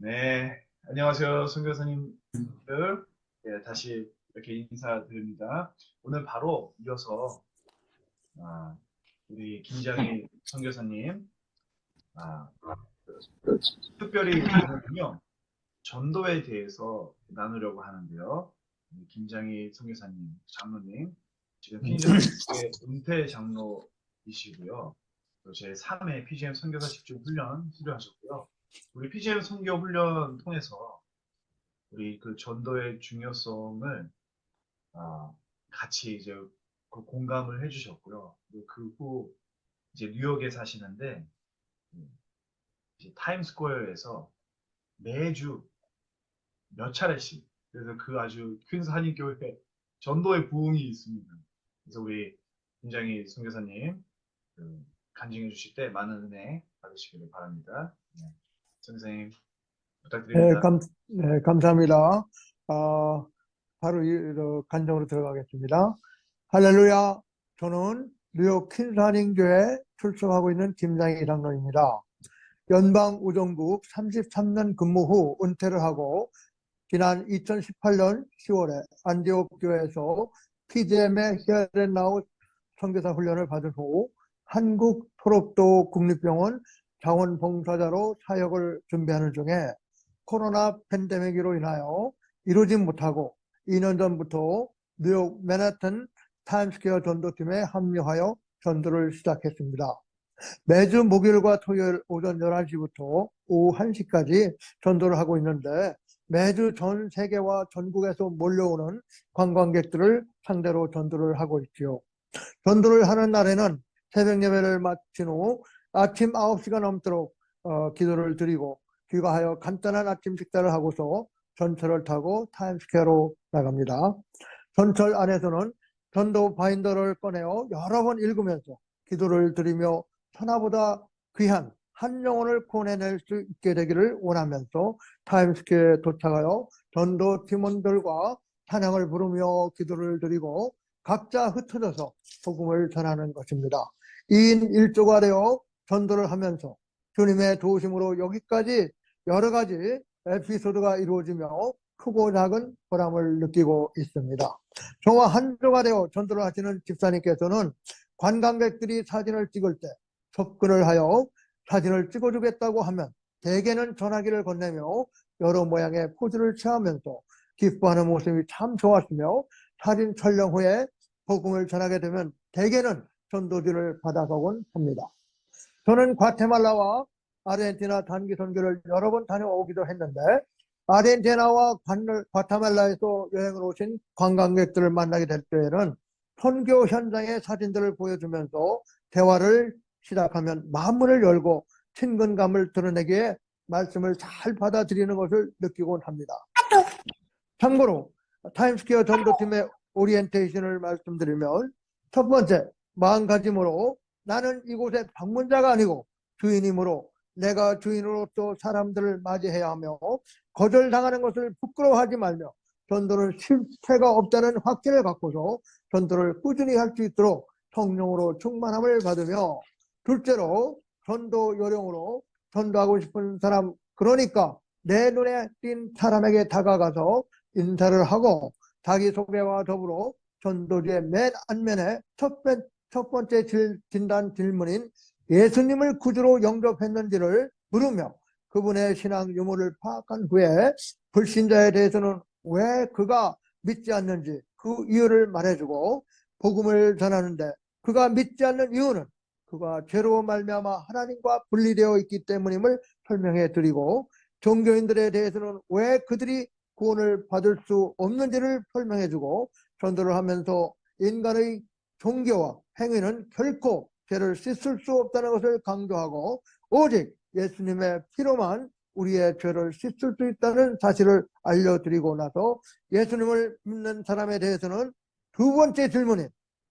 네, 안녕하세요, 선교사님들. 네, 다시 이렇게 인사드립니다. 오늘 바로 이어서 아, 우리 김장희 선교사님, 아, 특별히 오늘은요 전도에 대해서 나누려고 하는데요. 우리 김장희 선교사님, 장로님, 지금 피니셔 의 은퇴 장로이시고요. 또 제 3회 PGM 선교사 집중 훈련 수료하셨고요. 우리 PGM 선교 훈련 통해서 우리 그 전도의 중요성을 아, 같이 이제 그 공감을 해주셨고요. 그 후 이제 뉴욕에 사시는데 이제 타임스퀘어에서 매주 몇 차례씩 그래서 그 아주 퀸스 한인교회 전도의 부흥이 있습니다. 그래서 우리 굉장히 선교사님 간증해 주실 때 많은 은혜 받으시기를 바랍니다. 네. 선생님 네, 부탁드립니다. 감사합니다. 바로 간정으로 들어가겠습니다. 할렐루야. 저는 뉴욕 퀸사닝교회 출석하고 있는 김장희 장로입니다. 연방우정국 33년 근무 후 은퇴를 하고 지난 2018년 10월에 안디옥 교회에서 PGM의 히어앤나우 선교사 훈련을 받은 후 한국 토록도 국립병원 자원봉사자로 사역을 준비하는 중에 코로나 팬데믹으로 인하여 이루지 못하고 2년 전부터 뉴욕 맨하튼 타임스퀘어 전도팀에 합류하여 전도를 시작했습니다. 매주 목요일과 토요일 오전 11시부터 오후 1시까지 전도를 하고 있는데 매주 전 세계와 전국에서 몰려오는 관광객들을 상대로 전도를 하고 있지요. 전도를 하는 날에는 새벽 예배를 마친 후 아침 9시가 넘도록 기도를 드리고 귀가하여 간단한 아침 식사를 하고서 전철을 타고 타임스퀘어로 나갑니다. 전철 안에서는 전도 바인더를 꺼내어 여러 번 읽으면서 기도를 드리며 천하보다 귀한 한 영혼을 구원해낼 수 있게 되기를 원하면서 타임스퀘어에 도착하여 전도 팀원들과 찬양을 부르며 기도를 드리고 각자 흩어져서 복음을 전하는 것입니다. 2인 1조가 되어 전도를 하면서 주님의 도우심으로 여기까지 여러 가지 에피소드가 이루어지며 크고 작은 보람을 느끼고 있습니다. 저와 한 조가 되어 전도를 하시는 집사님께서는 관광객들이 사진을 찍을 때 접근을 하여 사진을 찍어주겠다고 하면 대개는 전화기를 건네며 여러 모양의 포즈를 취하면서 기뻐하는 모습이 참 좋았으며 사진 촬영 후에 복음을 전하게 되면 대개는 전도지를 받아가곤 합니다. 저는 과테말라와 아르헨티나 단기 선교를 여러 번 다녀오기도 했는데 아르헨티나와 과테말라에서 여행을 오신 관광객들을 만나게 될 때에는 선교 현장의 사진들을 보여주면서 대화를 시작하면 마음문을 열고 친근감을 드러내기에 말씀을 잘 받아들이는 것을 느끼곤 합니다. 참고로 타임스퀘어 전도팀의 오리엔테이션을 말씀드리면 첫 번째, 마음가짐으로 나는 이곳의 방문자가 아니고 주인이므로 내가 주인으로서 사람들을 맞이해야 하며 거절당하는 것을 부끄러워하지 말며 전도는 실패가 없다는 확신을 갖고서 전도를 꾸준히 할 수 있도록 성령으로 충만함을 받으며 둘째로 전도 요령으로 전도하고 싶은 사람, 그러니까 내 눈에 띈 사람에게 다가가서 인사를 하고 자기소개와 더불어 전도지의 맨 앞면에 첫 번째 진단 질문인 예수님을 구주로 영접했는지를 물으며 그분의 신앙 유무를 파악한 후에 불신자에 대해서는 왜 그가 믿지 않는지 그 이유를 말해주고 복음을 전하는데 그가 믿지 않는 이유는 그가 죄로 말미암아 하나님과 분리되어 있기 때문임을 설명해 드리고 종교인들에 대해서는 왜 그들이 구원을 받을 수 없는지를 설명해 주고 전도를 하면서 인간의 종교와 행위는 결코 죄를 씻을 수 없다는 것을 강조하고 오직 예수님의 피로만 우리의 죄를 씻을 수 있다는 사실을 알려드리고 나서 예수님을 믿는 사람에 대해서는 두 번째 질문인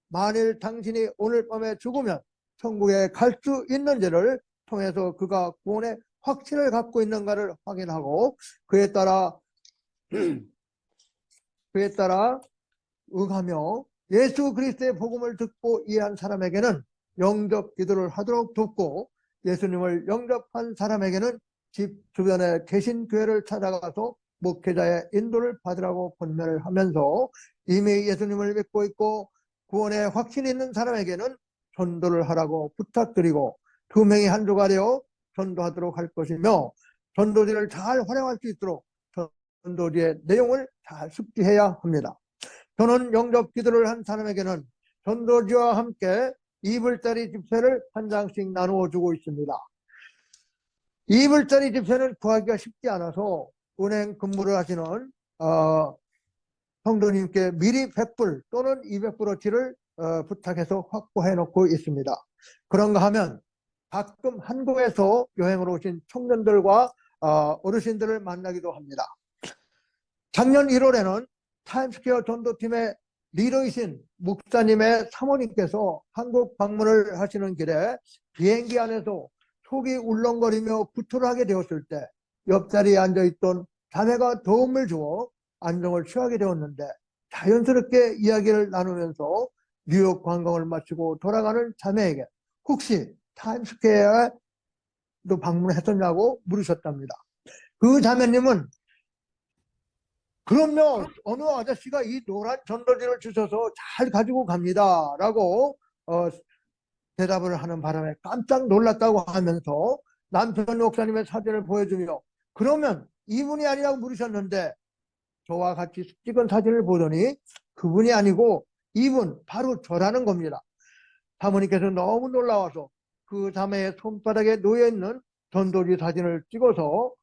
만일 당신이 오늘 밤에 죽으면 천국에 갈 수 있는지를 통해서 그가 구원의 확신을 갖고 있는가를 확인하고 그에 따라 응하며 예수 그리스도의 복음을 듣고 이해한 사람에게는 영접 기도를 하도록 돕고 예수님을 영접한 사람에게는 집 주변에 계신 교회를 찾아가서 목회자의 인도를 받으라고 권면을 하면서 이미 예수님을 믿고 있고 구원에 확신이 있는 사람에게는 전도를 하라고 부탁드리고 2명이 한 조가 되어 전도하도록 할 것이며 전도지를 잘 활용할 수 있도록 전도지의 내용을 잘 숙지해야 합니다. 저는 영접 기도를 한 사람에게는 전도지와 함께 이불짜리 집세를 한 장씩 나누어 주고 있습니다. 이불짜리 집세는 구하기가 쉽지 않아서 은행 근무를 하시는 성도님께 미리 100불 또는 200불어치를 부탁해서 확보해 놓고 있습니다. 그런가 하면 가끔 한국에서 여행을 오신 청년들과 어르신들을 만나기도 합니다. 작년 1월에는 타임스퀘어 전도팀의 리더이신 목사님의 사모님께서 한국 방문을 하시는 길에 비행기 안에서 속이 울렁거리며 구토를 하게 되었을 때 옆자리에 앉아있던 자매가 도움을 주어 안정을 취하게 되었는데 자연스럽게 이야기를 나누면서 뉴욕 관광을 마치고 돌아가는 자매에게 혹시 타임스퀘어에도 방문했었냐고 물으셨답니다. 그 자매님은 그럼요, 어느 아저씨가 이 노란 전도지를 주셔서 잘 가지고 갑니다 라고 대답을 하는 바람에 깜짝 놀랐다고 하면서 남편 목사님의 사진을 보여주며 그러면 이분이 아니라고 물으셨는데 저와 같이 찍은 사진을 보더니 그분이 아니고 이분 바로 저라는 겁니다. 사모님께서 너무 놀라워서 그 자매의 손바닥에 놓여있는 전도지 사진을 찍어서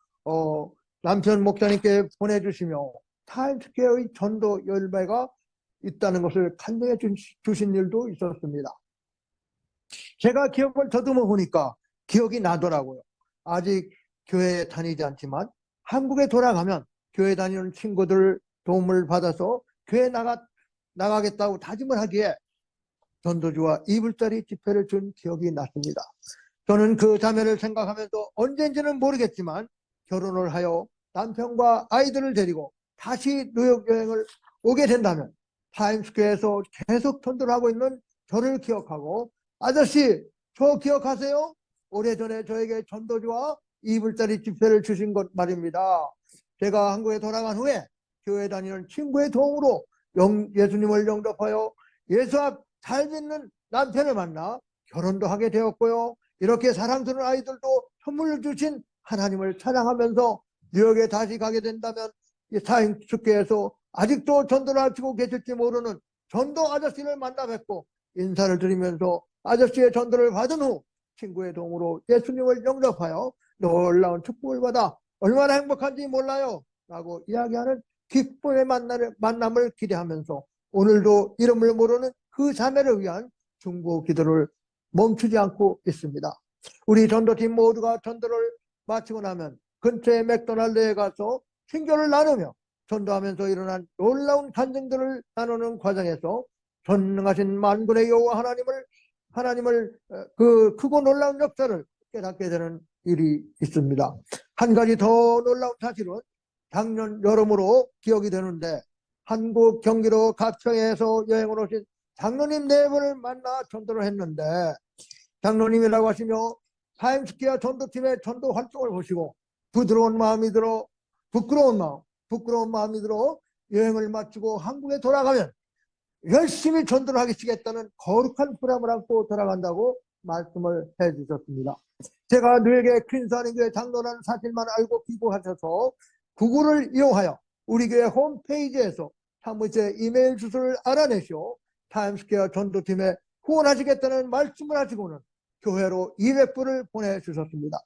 남편 목사님께 보내주시며 타임스퀘어의 전도 열매가 있다는 것을 간증해 주신 일도 있었습니다. 제가 기억을 더듬어 보니까 기억이 나더라고요. 아직 교회에 다니지 않지만 한국에 돌아가면 교회 다니는 친구들 도움을 받아서 교회 나가겠다고 다짐을 하기에 전도주와 이불짜리 집회를 준 기억이 났습니다. 저는 그 자매를 생각하면서 언젠지는 모르겠지만 결혼을 하여 남편과 아이들을 데리고 다시 뉴욕 여행을 오게 된다면 타임스퀘어에서 계속 전도를 하고 있는 저를 기억하고 아저씨 저 기억하세요? 오래전에 저에게 전도주와 이불짜리 집회를 주신 것 말입니다. 제가 한국에 돌아간 후에 교회 다니는 친구의 도움으로 예수님을 영접하여 예수 앞 잘 믿는 남편을 만나 결혼도 하게 되었고요. 이렇게 사랑스러운 아이들도 선물을 주신 하나님을 찬양하면서 뉴욕에 다시 가게 된다면 이 타임스퀘어에서 아직도 전도를 하시고 계실지 모르는 전도 아저씨를 만나 뵙고 인사를 드리면서 아저씨의 전도를 받은 후 친구의 도움으로 예수님을 영접하여 놀라운 축복을 받아 얼마나 행복한지 몰라요 라고 이야기하는 기쁨의 만남을 기대하면서 오늘도 이름을 모르는 그 자매를 위한 중보 기도를 멈추지 않고 있습니다. 우리 전도팀 모두가 전도를 마치고 나면 근처의 맥도날드에 가서 친교를 나누며 전도하면서 일어난 놀라운 간증들을 나누는 과정에서 전능하신 만군의 여호와 하나님을 그 크고 놀라운 역사를 깨닫게 되는 일이 있습니다. 한 가지 더 놀라운 사실은 작년 여름으로 기억이 되는데 한국 경기도 가평에서 여행을 오신 장로님 4분을 만나 전도를 했는데 장로님이라고 하시며 타임스퀘어 전도팀의 전도 활동을 보시고 부끄러운 마음이 들어 여행을 마치고 한국에 돌아가면 열심히 전도를 하시겠다는 거룩한 부담을 안고 돌아간다고 말씀을 해주셨습니다. 제가 뉴욕의 퀸스하닝교회 장로라는 사실만 알고 기고하셔서 구글을 이용하여 우리 교회 홈페이지에서 사무실 이메일 주소를 알아내시오 타임스퀘어 전도팀에 후원하시겠다는 말씀을 하시고는 교회로 200불을 보내주셨습니다.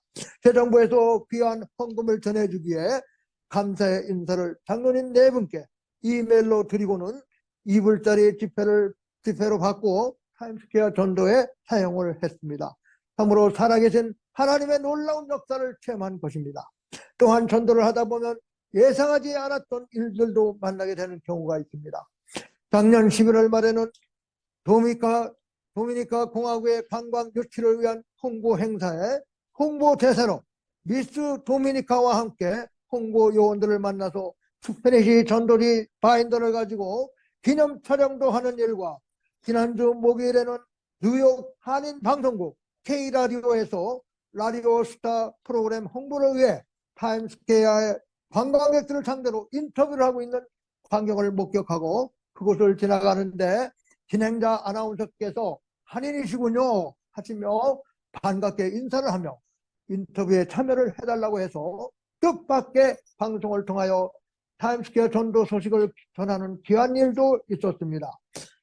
새 정부에서 귀한 헌금을 전해주기에 감사의 인사를 장로님 4분께 이메일로 드리고는 이불짜리 집회로 받고 타임스퀘어 전도에 사용을 했습니다. 참으로 살아계신 하나님의 놀라운 역사를 체험한 것입니다. 또한 전도를 하다 보면 예상하지 않았던 일들도 만나게 되는 경우가 있습니다. 작년 11월 말에는 도미니카 공화국의 관광 유치를 위한 홍보 행사에 홍보 대사로 미스 도미니카와 함께 홍보 요원들을 만나서 스페니시 전도지 바인더를 가지고 기념 촬영도 하는 일과 지난주 목요일에는 뉴욕 한인 방송국 K라디오에서 라디오 스타 프로그램 홍보를 위해 타임스퀘어의 관광객들을 상대로 인터뷰를 하고 있는 광경을 목격하고 그곳을 지나가는데 진행자 아나운서께서 한인이시군요 하시며 반갑게 인사를 하며 인터뷰에 참여를 해달라고 해서 뜻밖의 방송을 통하여 타임스퀘어 전도 소식을 전하는 귀한 일도 있었습니다.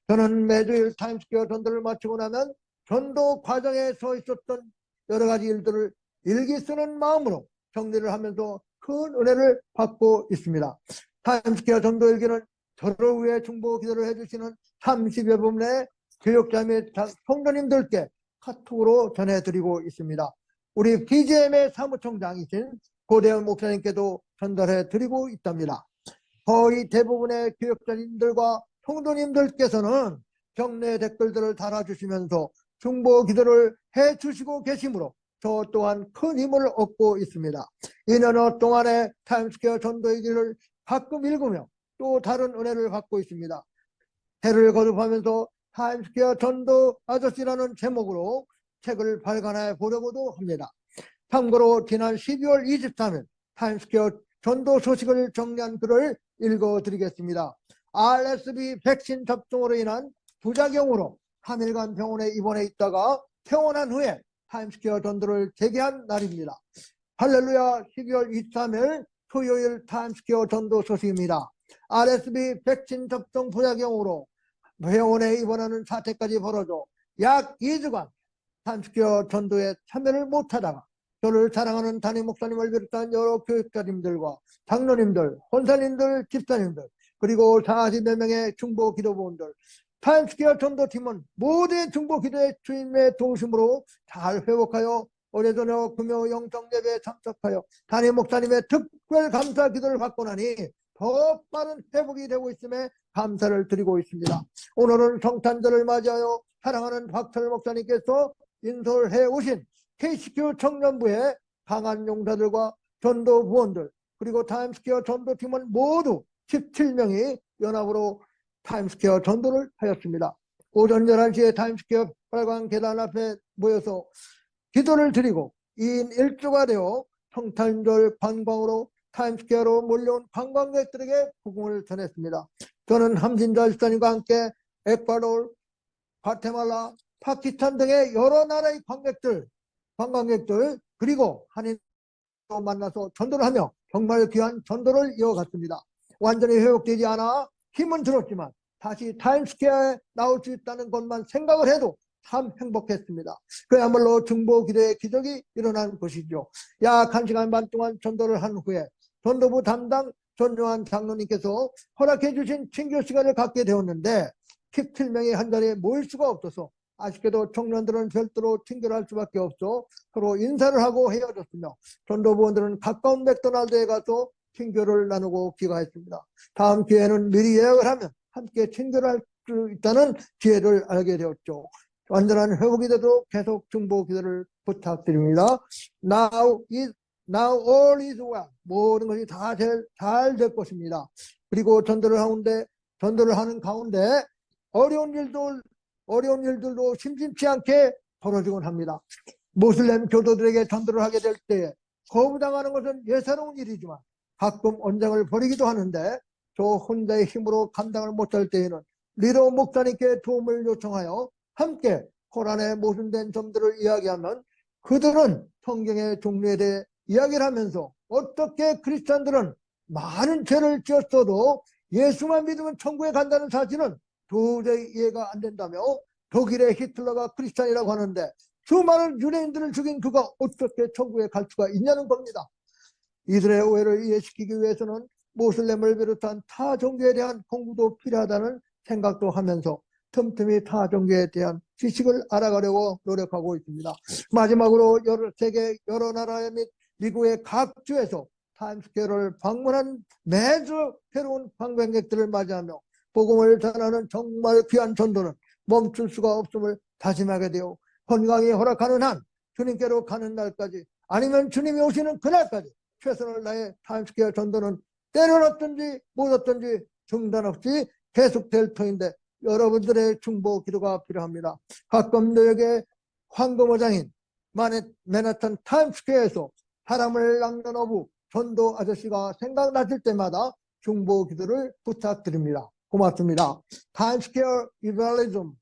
저는 매주일 타임스퀘어 전도를 마치고 나면 전도 과정에 서 있었던 여러 가지 일들을 일기 쓰는 마음으로 정리를 하면서 큰 은혜를 받고 있습니다. 타임스퀘어 전도 일기는 저를 위해 중보 기도를 해주시는 30여 분의 교육자 및 성도님들께 카톡으로 전해드리고 있습니다. 우리 BGM의 사무총장이신 고대현 목사님께도 전달해 드리고 있답니다. 거의 대부분의 교육자님들과 성도님들께서는 경례 댓글들을 달아주시면서 중보 기도를 해주시고 계시므로 저 또한 큰 힘을 얻고 있습니다. 2년 동안의 타임스퀘어 전도의 길을 가끔 읽으며 또 다른 은혜를 받고 있습니다. 해를 거듭하면서 타임스퀘어 전도 아저씨라는 제목으로 책을 발간해 보려고도 합니다. 참고로 지난 12월 23일 타임스퀘어 전도 소식을 정리한 글을 읽어드리겠습니다. RSV 백신 접종으로 인한 부작용으로 3일간 병원에 입원해 있다가 퇴원한 후에 타임스퀘어 전도를 재개한 날입니다. 할렐루야. 12월 23일 토요일 타임스퀘어 전도 소식입니다. RSV 백신 접종 부작용으로 병원에 입원하는 사태까지 벌어져 약 2주간 타임스퀘어 전도에 참여를 못하다가 저를 사랑하는 담임 목사님을 비롯한 여러 교육자님들과 장로님들, 권사님들, 집사님들 그리고 40여 명의 중보 기도부원들 타임스퀘어 전도팀은 모두의 중보 기도의 주님의 도우심으로 잘 회복하여 어제 저녁 금요 영성 예배에 참석하여 담임 목사님의 특별 감사 기도를 받고 나니 더 빠른 회복이 되고 있음에 감사를 드리고 있습니다. 오늘은 성탄절을 맞이하여 사랑하는 박철 목사님께서 인솔해 오신 KCQ 청년부의 강한 용사들과 전도 부원들 그리고 타임스퀘어 전도팀은 모두 17명이 연합으로 타임스퀘어 전도를 하였습니다. 오전 11시에 타임스퀘어 빨간 계단 앞에 모여서 기도를 드리고 2인 1조가 되어 성탄절 관광으로 타임스퀘어로 몰려온 관광객들에게 복음을 전했습니다. 저는 함진자 집사님과 함께 에콰도르, 과테말라, 파키스탄 등의 여러 나라의 관광객들 그리고 한인도 만나서 전도를 하며 정말 귀한 전도를 이어갔습니다. 완전히 회복되지 않아 힘은 들었지만 다시 타임스퀘어에 나올 수 있다는 것만 생각을 해도 참 행복했습니다. 그야말로 중보 기도의 기적이 일어난 것이죠. 약 1시간 반 동안 전도를 한 후에 전도부 담당 전요한 장로님께서 허락해 주신 친교 시간을 갖게 되었는데 17명이 한 자리에 모일 수가 없어서 아쉽게도 청년들은 별도로 친교를 할 수밖에 없어 서로 인사를 하고 헤어졌으며 전도부원들은 가까운 맥도날드에 가서 친교를 나누고 귀가했습니다. 다음 기회에는 미리 예약을 하면 함께 친교를 할 수 있다는 기회를 알게 되었죠. 완전한 회복이 되도록 계속 중보 기도를 부탁드립니다. Now all is well. 모든 것이 다 잘 될 것입니다. 그리고 전도를 하는 가운데 어려운 일들도 심심치 않게 벌어지곤 합니다. 모슬렘 교도들에게 전도를 하게 될 때에 거부당하는 것은 예사로운 일이지만 가끔 언쟁을 벌이기도 하는데 저 혼자의 힘으로 감당을 못할 때에는 리더 목사님께 도움을 요청하여 함께 코란에 모순된 점들을 이야기하면 그들은 성경의 종류에 대해 이야기를 하면서 어떻게 크리스찬들은 많은 죄를 지었어도 예수만 믿으면 천국에 간다는 사실은 도저히 이해가 안 된다며 독일의 히틀러가 크리스찬이라고 하는데 수많은 유대인들을 죽인 그가 어떻게 천국에 갈 수가 있냐는 겁니다. 이들의 오해를 이해시키기 위해서는 모슬렘을 비롯한 타 종교에 대한 공부도 필요하다는 생각도 하면서 틈틈이 타 종교에 대한 지식을 알아가려고 노력하고 있습니다. 마지막으로 세계 여러 나라 및 미국의 각 주에서 타임스퀘어를 방문한 매주 새로운 관광객들을 맞이하며 복음을 전하는 정말 귀한 전도는 멈출 수가 없음을 다짐하게 되어 건강이 허락하는 한 주님께로 가는 날까지 아니면 주님이 오시는 그날까지 최선을 다해 타임스퀘어 전도는 때는 어떤지 못 어떤지 중단 없이 계속될 터인데 여러분들의 중보 기도가 필요합니다. 가끔 너에게 황금어장인 맨하탄 타임스퀘어에서 사람을 남겨놓은 전도 아저씨가 생각나실 때마다 중보 기도를 부탁드립니다. 고맙습니다. 타임스퀘어 evangelism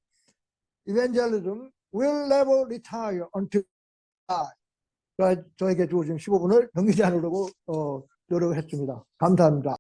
will never retire until die. 저에게 주어진 15분을 넘기지 않으려고 노력했습니다. 감사합니다.